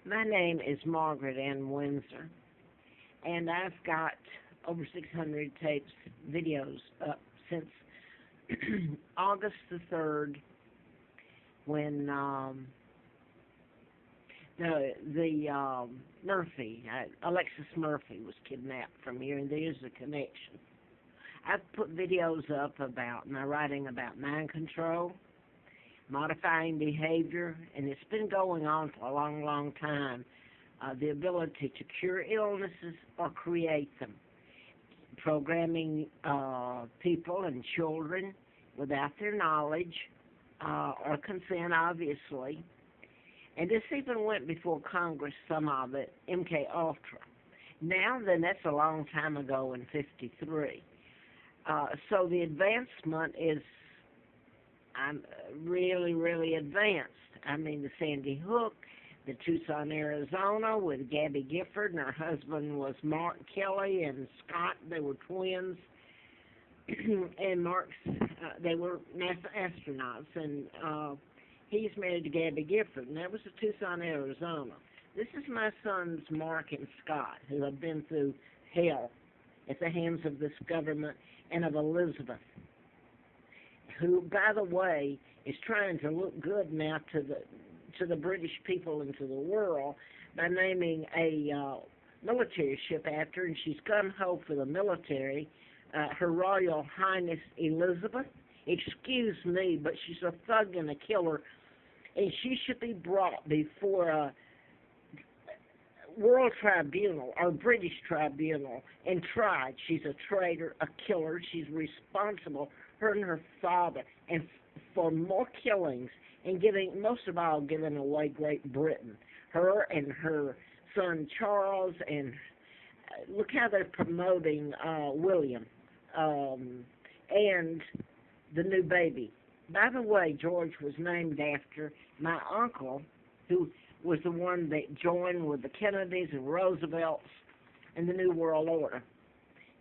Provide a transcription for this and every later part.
My name is Margaret Ann Windsor, and I've got over 600 tapes, videos up since August the 3rd, when Alexis Murphy was kidnapped from here, and there's a connection. I've put videos up about my writing about mind control, modifying behavior, and it's been going on for a long, long time. The ability to cure illnesses or create them. Programming people and children without their knowledge or consent, obviously. And this even went before Congress, some of it, MK Ultra. Now then, that's a long time ago in '53. So the advancement is really, really advanced. I mean, the Sandy Hook, the Tucson, Arizona, with Gabby Gifford, and her husband was Mark Kelly and Scott. They were twins. And they were NASA astronauts, and he's married to Gabby Gifford, and that was in Tucson, Arizona. This is my sons, Mark and Scott, who have been through hell at the hands of this government and of Elizabeth, who, by the way, is trying to look good now to the British people and to the world by naming a military ship after her, and she's gun-ho for the military, Her Royal Highness Elizabeth. Excuse me, but she's a thug and a killer, and she should be brought before a world tribunal or British tribunal and tried. She's a traitor, a killer. She's responsible, her and her father, and for more killings, and most of all, giving away Great Britain. Her and her son Charles, and look how they're promoting William and the new baby. By the way, George was named after my uncle, who was the one that joined with the Kennedys and Roosevelts and the New World Order.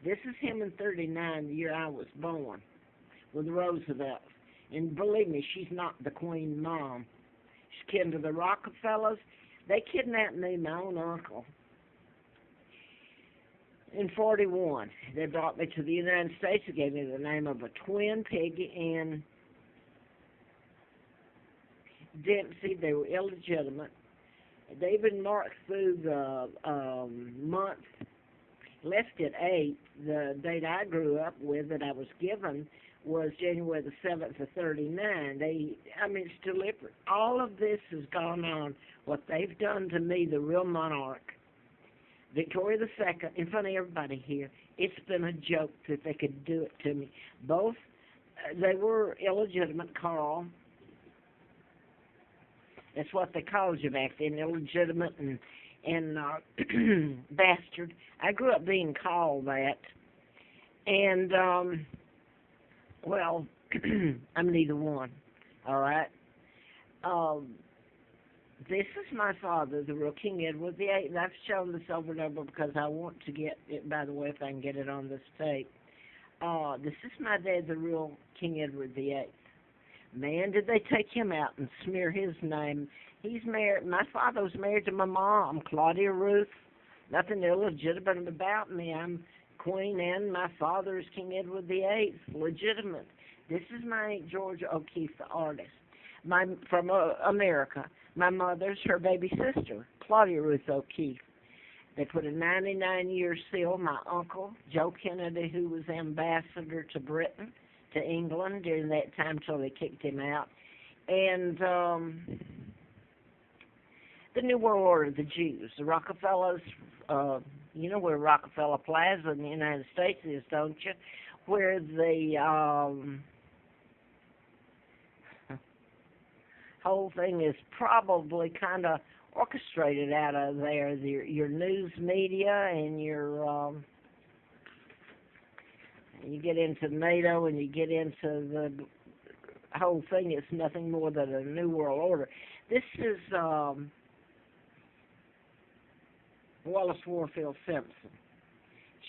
This is him in '39, the year I was born, with the Roosevelts. And believe me, she's not the Queen Mom. She's kin to the Rockefellers. They kidnapped me, my own uncle, in '41. They brought me to the United States. They gave me the name of a twin, Peggy and Dempsey. They were illegitimate. They even marked through the month, left at 8. The date I grew up with that I was given was January the 7th of '39. It's deliberate. All of this has gone on. What they've done to me, the real monarch, Victoria II, in front of everybody here, it's been a joke that they could do it to me. Both, they were illegitimate, Carl. That's what they called you back then, illegitimate and bastard. I grew up being called that. And, well, I'm neither one, all right? This is my father, the real King Edward VIII. I've shown this over and over because I want to get it, by the way, if I can get it on this tape. This is my dad, the real King Edward VIII. Man, did they take him out and smear his name. He's married. My father was married to my mom, Claudia Ruth. Nothing illegitimate about me. I'm Queen, and my father is King Edward VIII, legitimate. This is my Aunt Georgia O'Keeffe, the artist, from America. My mother's her baby sister, Claudia Ruth O'Keeffe. They put a 99-year seal. My uncle, Joe Kennedy, who was ambassador to Britain, to England during that time till they kicked him out. And the New World Order, the Jews, the Rockefellers, you know where Rockefeller Plaza in the United States is, don't you? Where the whole thing is probably kind of orchestrated out of there. Your news media and your you get into NATO and you get into the whole thing. It's nothing more than a New World Order. This is Wallace Warfield Simpson.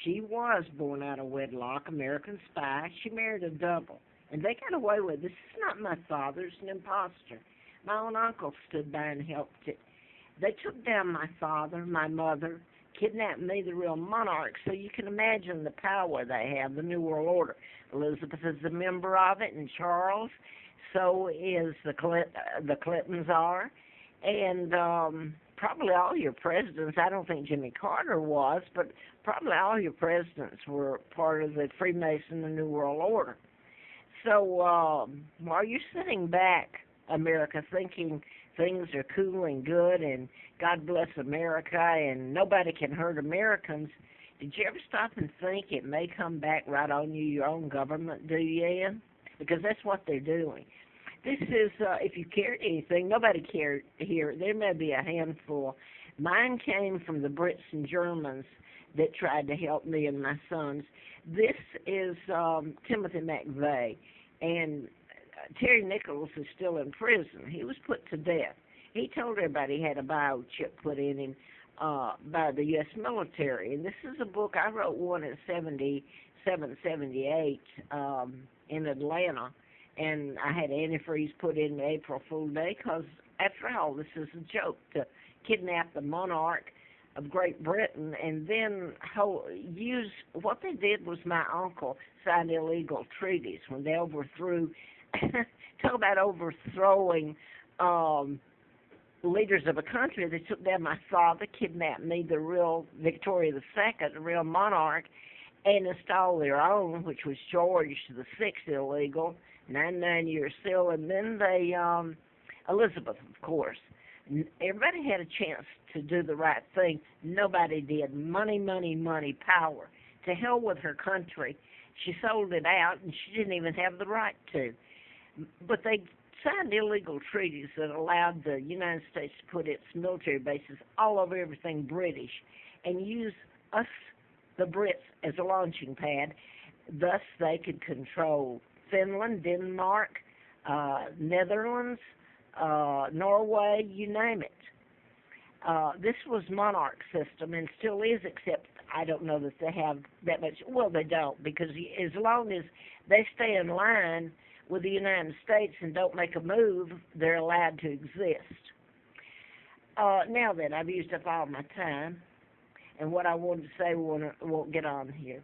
She was born out of wedlock, American spy. She married a double, and they got away with it. This is not my father. It's an imposter. My own uncle stood by and helped it. They took down my father, my mother, kidnapped me, the real monarch. So you can imagine the power they have, the New World Order. Elizabeth is a member of it, and Charles. So is the Clintons are, and probably all your presidents. I don't think Jimmy Carter was, but probably all your presidents were part of the Freemason and New World Order. So while you're sitting back, America, thinking things are cool and good and God bless America and nobody can hurt Americans, did you ever stop and think it may come back right on you, your own government, do you, Ian? Because that's what they're doing. This is, if you cared anything, nobody cared here. There may be a handful. Mine came from the Brits and Germans that tried to help me and my sons. This is Timothy McVeigh, and Terry Nichols is still in prison. He was put to death. He told everybody he had a biochip put in him by the U.S. military. And this is a book, I wrote one in 77, 78 in Atlanta. And I had antifreeze put in April Fool Day because, after all, this is a joke to kidnap the monarch of Great Britain and then use what they did was my uncle signed illegal treaties when they overthrew. Talk about overthrowing leaders of a country. They took down my father, kidnapped me, the real Victoria II, the real monarch, and installed their own, which was George VI illegal, 99 years still, and then they, Elizabeth, of course. Everybody had a chance to do the right thing. Nobody did. Money, money, money, power. To hell with her country. She sold it out, and she didn't even have the right to. But they signed illegal treaties that allowed the United States to put its military bases all over everything British and use us, the Brits, as a launching pad. Thus, they could control Finland, Denmark, Netherlands, Norway, you name it. This was monarch system and still is, except I don't know that they have that much. Well, they don't, because as long as they stay in line with the United States and don't make a move, they're allowed to exist. Now then, I've used up all my time, and what I wanted to say won't get on here.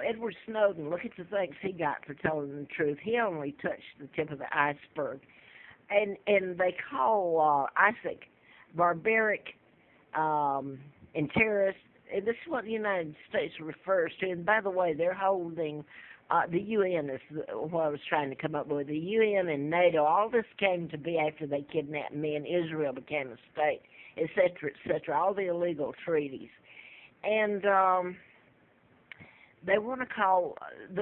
Edward Snowden, look at the things he got for telling the truth. He only touched the tip of the iceberg. And they call Isaac barbaric and terrorist. And this is what the United States refers to. And by the way, they're holding, the UN is what I was trying to come up with. The UN and NATO, all this came to be after they kidnapped me and Israel became a state, et cetera, all the illegal treaties. And they want to call,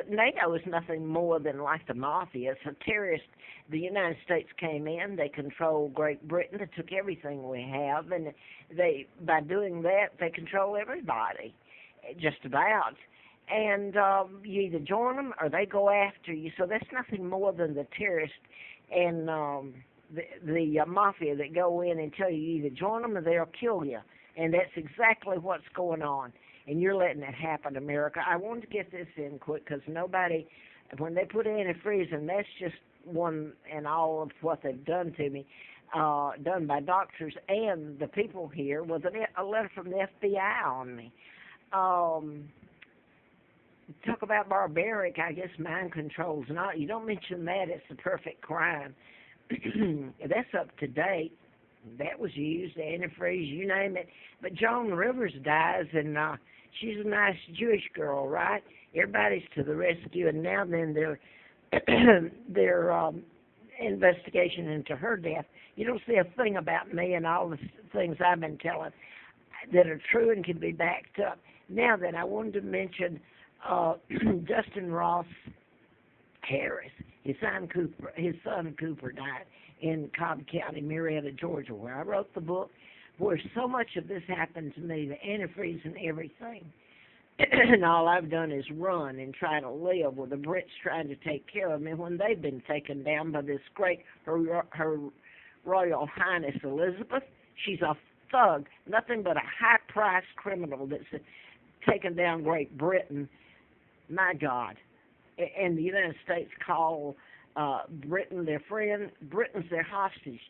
NATO is nothing more than like the mafia. It's a terrorist. The United States came in, they controlled Great Britain, they took everything we have, and by doing that, they control everybody, just about. And you either join them or they go after you. So that's nothing more than the terrorists and the mafia that go in and tell you either join them or they'll kill you. And that's exactly what's going on. And you're letting it happen, America. I wanted to get this in quick because nobody, when they put antifreeze, and that's just one and all of what they've done to me, done by doctors and the people here, was a letter from the FBI on me. Talk about barbaric, I guess Mindcontrol's not. You don't mention that, it's the perfect crime. That's up to date. That was used, antifreeze, you name it. But Joan Rivers dies, and she's a nice Jewish girl, right? Everybody's to the rescue, and now then their investigation into her death. You don't see a thing about me and all the things I've been telling that are true and can be backed up. Now then, I wanted to mention Justin Ross Harris. His son Cooper died in Cobb County, Marietta, Georgia, where I wrote the book, where so much of this happened to me, the antifreeze and everything. And all I've done is run and try to live with the Brits trying to take care of me when they've been taken down by this great, her Royal Highness Elizabeth. She's a thug, nothing but a high-priced criminal that's taken down Great Britain. My God. And the United States call Britain their friend. Britain's their hostage.